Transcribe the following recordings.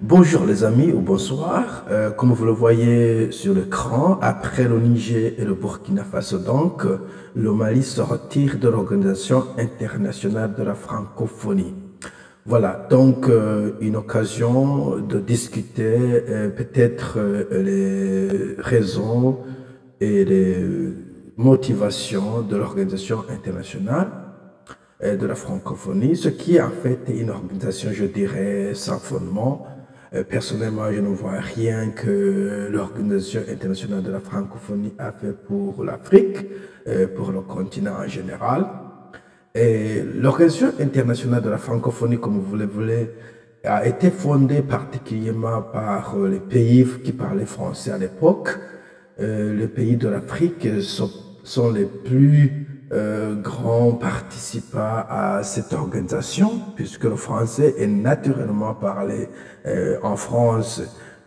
Bonjour les amis ou bonsoir. Comme vous le voyez sur l'écran, après le Niger et le Burkina Faso donc, le Mali se retire de l'Organisation internationale de la francophonie. Voilà, donc une occasion de discuter peut-être les raisons et les motivations de l'Organisation internationale de la francophonie, ce qui est en fait une organisation, je dirais, sans fondement. Personnellement, je ne vois rien que l'Organisation internationale de la francophonie a fait pour l'Afrique, pour le continent en général. Et l'Organisation internationale de la francophonie, comme vous le voulez, a été fondée particulièrement par les pays qui parlaient français à l'époque. Les pays de l'Afrique sont les plus grands participants à cette organisation, puisque le français est naturellement parlé en France,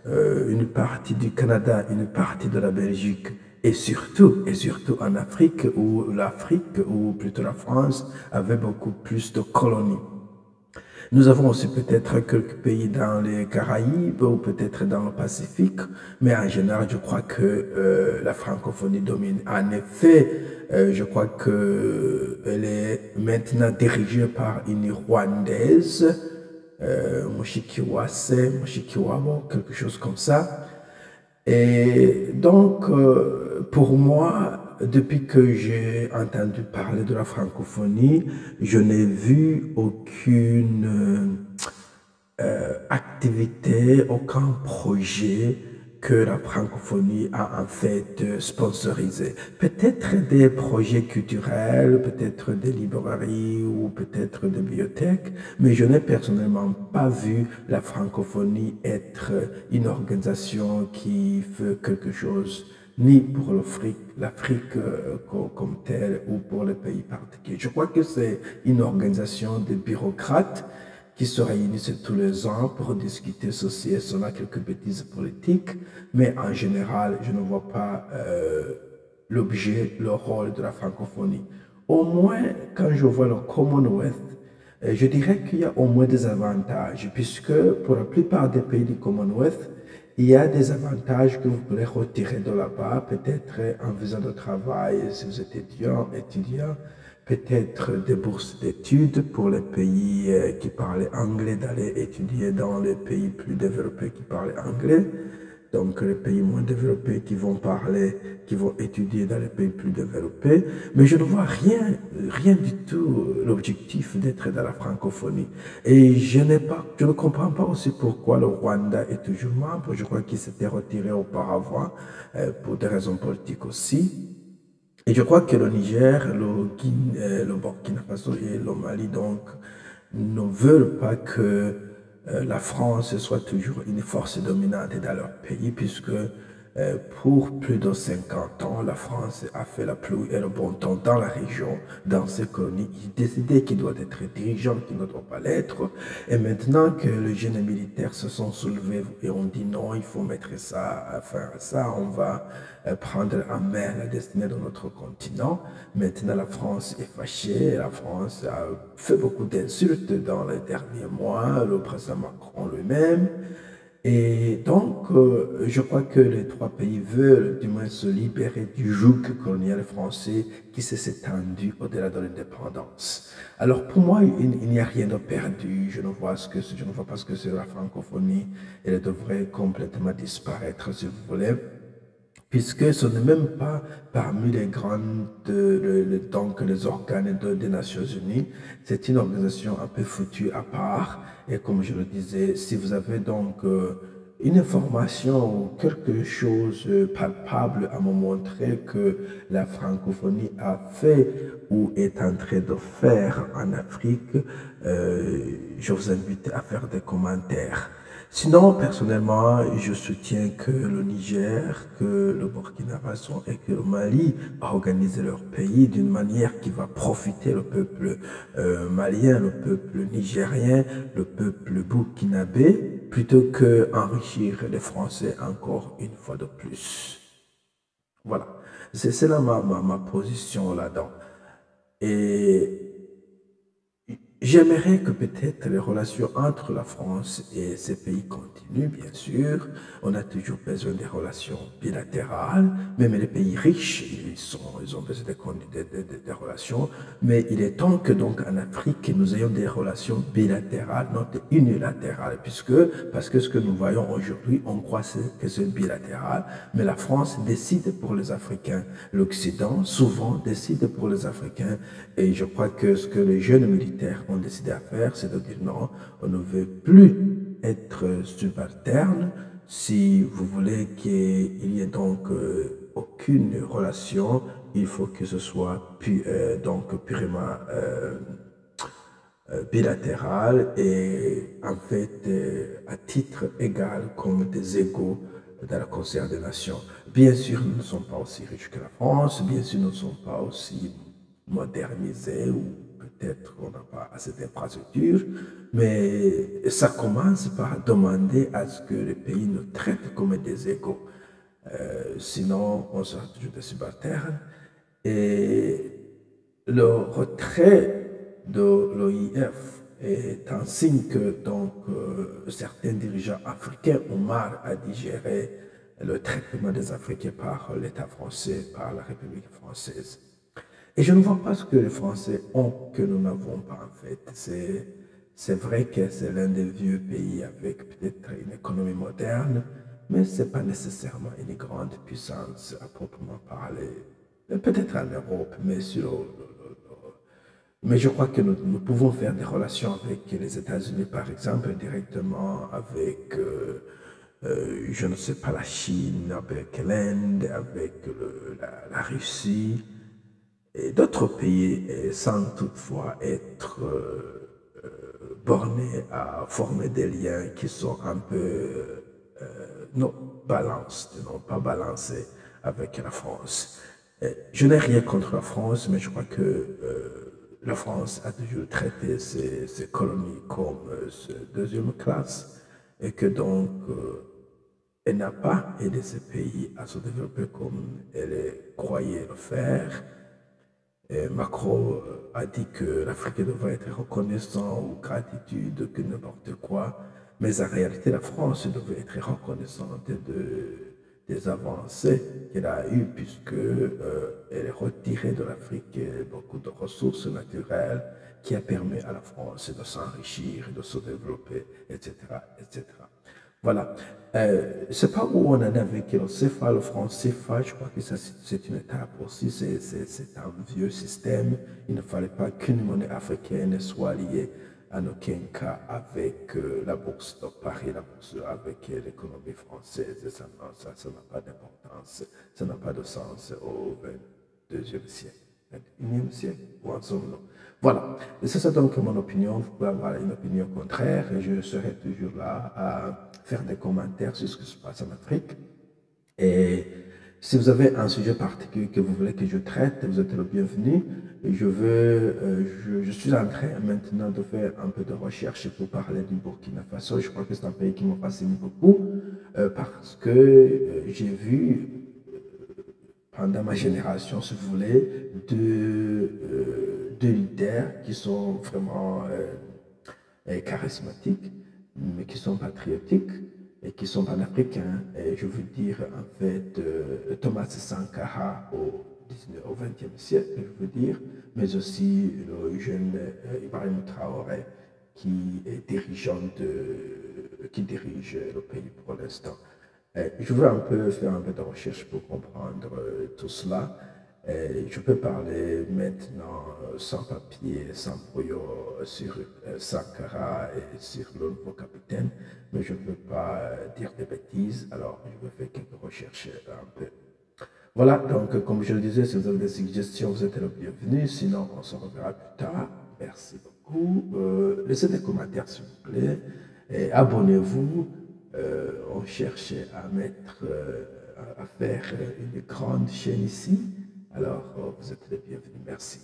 une partie du Canada, une partie de la Belgique, et surtout en Afrique, où l'Afrique, ou plutôt la France, avait beaucoup plus de colonies. Nous avons aussi peut-être quelques pays dans les Caraïbes ou peut-être dans le Pacifique, mais en général, je crois que la francophonie domine. En effet, je crois qu'elle est maintenant dirigée par une Rwandaise, Mushikiwase, Mushikiwabo, quelque chose comme ça. Et donc, pour moi, depuis que j'ai entendu parler de la francophonie, je n'ai vu aucune activité, aucun projet que la francophonie a en fait sponsorisé. Peut-être des projets culturels, peut-être des librairies ou peut-être des bibliothèques, mais je n'ai personnellement pas vu la francophonie être une organisation qui fait quelque chose ni pour l'Afrique comme telle ou pour les pays particuliers. Je crois que c'est une organisation de bureaucrates qui se réunissent tous les ans pour discuter ceci et cela, quelques bêtises politiques, mais en général, je ne vois pas l'objet, le rôle de la francophonie. Au moins, quand je vois le Commonwealth, je dirais qu'il y a au moins des avantages, puisque pour la plupart des pays du Commonwealth, il y a des avantages que vous pourrez retirer de là-bas, peut-être en faisant de travail, si vous êtes étudiant, peut-être des bourses d'études pour les pays qui parlent anglais, d'aller étudier dans les pays plus développés qui parlent anglais. Donc les pays moins développés qui vont étudier dans les pays plus développés. Mais je ne vois rien du tout l'objectif d'être dans la francophonie. Et je ne comprends pas aussi pourquoi le Rwanda est toujours membre. Je crois qu'il s'était retiré auparavant pour des raisons politiques aussi. Et je crois que le Niger, le Burkina Faso et le Mali, donc, ne veulent pas que la France soit toujours une force dominante dans leur pays, puisque pour plus de 50 ans, la France a fait la pluie et le bon temps dans la région, dans ses colonies. Il décidait qu'il doit être dirigeant, qu'il ne doit pas l'être. Et maintenant que les jeunes militaires se sont soulevés et ont dit non, il faut mettre ça, enfin ça, on va prendre en main la destinée de notre continent. Maintenant, la France est fâchée. La France a fait beaucoup d'insultes dans les derniers mois, le président Macron lui-même. Et donc, je crois que les trois pays veulent du moins se libérer du joug colonial français qui s'est étendu au-delà de l'indépendance. Alors, pour moi, il n'y a rien de perdu. Je ne vois pas ce que c'est la francophonie. Elle devrait complètement disparaître, si vous voulez, puisque ce n'est même pas parmi les grandes, donc les organes des Nations Unies. C'est une organisation un peu foutue à part. Et comme je le disais, si vous avez donc une information ou quelque chose de palpable à me montrer que la francophonie a fait ou est en train de faire en Afrique, je vous invite à faire des commentaires. Sinon, personnellement, je soutiens que le Niger, que le Burkina Faso et que le Mali organisent leur pays d'une manière qui va profiter le peuple malien, le peuple nigérien, le peuple burkinabé, plutôt que enrichir les Français encore une fois de plus. Voilà, c'est là ma position là-dedans. Et j'aimerais que peut-être les relations entre la France et ces pays continuent, bien sûr. On a toujours besoin des relations bilatérales. Même les pays riches, ils ont besoin des relations. Mais il est temps que donc en Afrique, nous ayons des relations bilatérales, non unilatérales, parce que ce que nous voyons aujourd'hui, on croit que c'est bilatéral. Mais la France décide pour les Africains. L'Occident, souvent, décide pour les Africains. Et je crois que ce que les jeunes militaires ont décidé à faire, c'est de dire non, on ne veut plus être subalterne. Si vous voulez qu'il y ait donc aucune relation, il faut que ce soit donc purement bilatéral et en fait à titre égal comme des égaux dans le concert des nations. Bien sûr, nous ne sommes pas aussi riches que la France, bien sûr, nous ne sommes pas aussi modernisés ou peut-être on n'a pas assez d'infrastructures, mais ça commence par demander à ce que les pays nous traitent comme des égaux. Sinon, on sera toujours des subalternes. Et le retrait de l'OIF est un signe que donc, certains dirigeants africains ont mal à digérer le traitement des Africains par l'État français, par la République française. Et je ne vois pas ce que les Français ont que nous n'avons pas en fait. C'est vrai que c'est l'un des vieux pays avec peut-être une économie moderne, mais ce n'est pas nécessairement une grande puissance à proprement parler. Peut-être en Europe, mais je crois que nous pouvons faire des relations avec les États-Unis, par exemple, directement avec, je ne sais pas, la Chine, avec l'Inde, avec la Russie et d'autres pays, sans toutefois être bornés à former des liens qui sont un peu non non pas balancés avec la France. Je n'ai rien contre la France, mais je crois que la France a toujours traité ses colonies comme deuxième classe et que donc elle n'a pas aidé ces pays à se développer comme elle croyait le faire. Et Macron a dit que l'Afrique devrait être reconnaissant ou gratitude, que n'importe quoi. Mais en réalité, la France devait être reconnaissante des avancées qu'elle a eues puisque elle retirait de l'Afrique beaucoup de ressources naturelles qui a permis à la France de s'enrichir, de se développer, etc., etc. Voilà. C'est pas où on en est avec le CFA, le franc CFA, je crois que ça, c'est une étape aussi, c'est un vieux système. Il ne fallait pas qu'une monnaie africaine soit liée en aucun cas avec la bourse de Paris, la bourse avec l'économie française. Ça n'a pas d'importance, ça n'a pas de sens au 22e siècle. 21e siècle, ou en sommes-nous. Voilà, et ça c'est donc mon opinion. Vous pouvez avoir une opinion contraire et je serai toujours là à faire des commentaires sur ce qui se passe en Afrique. Et si vous avez un sujet particulier que vous voulez que je traite, vous êtes le bienvenu. Je suis en train maintenant de faire un peu de recherche pour parler du Burkina Faso. Je crois que c'est un pays qui me fascine beaucoup parce que j'ai vu pendant ma génération, si vous voulez, deux leaders qui sont vraiment charismatiques, mais qui sont patriotiques et qui sont panafricains. Et je veux dire, en fait, Thomas Sankara au XXe siècle, je veux dire, mais aussi le jeune Ibrahim Traoré qui est qui dirige le pays pour l'instant. Je veux un peu faire un peu de recherche pour comprendre tout cela. Je peux parler maintenant sans papier, sans brouillon sur Sankara et sur le nouveau capitaine, mais je ne veux pas dire des bêtises, alors je vais faire quelques recherches un peu. Voilà, donc comme je le disais, si vous avez des suggestions, vous êtes le bienvenu, sinon on se reverra plus tard. Merci beaucoup. Laissez des commentaires s'il vous plaît et abonnez-vous. On cherche à à faire une grande chaîne ici. Alors, vous êtes les bienvenus. Merci.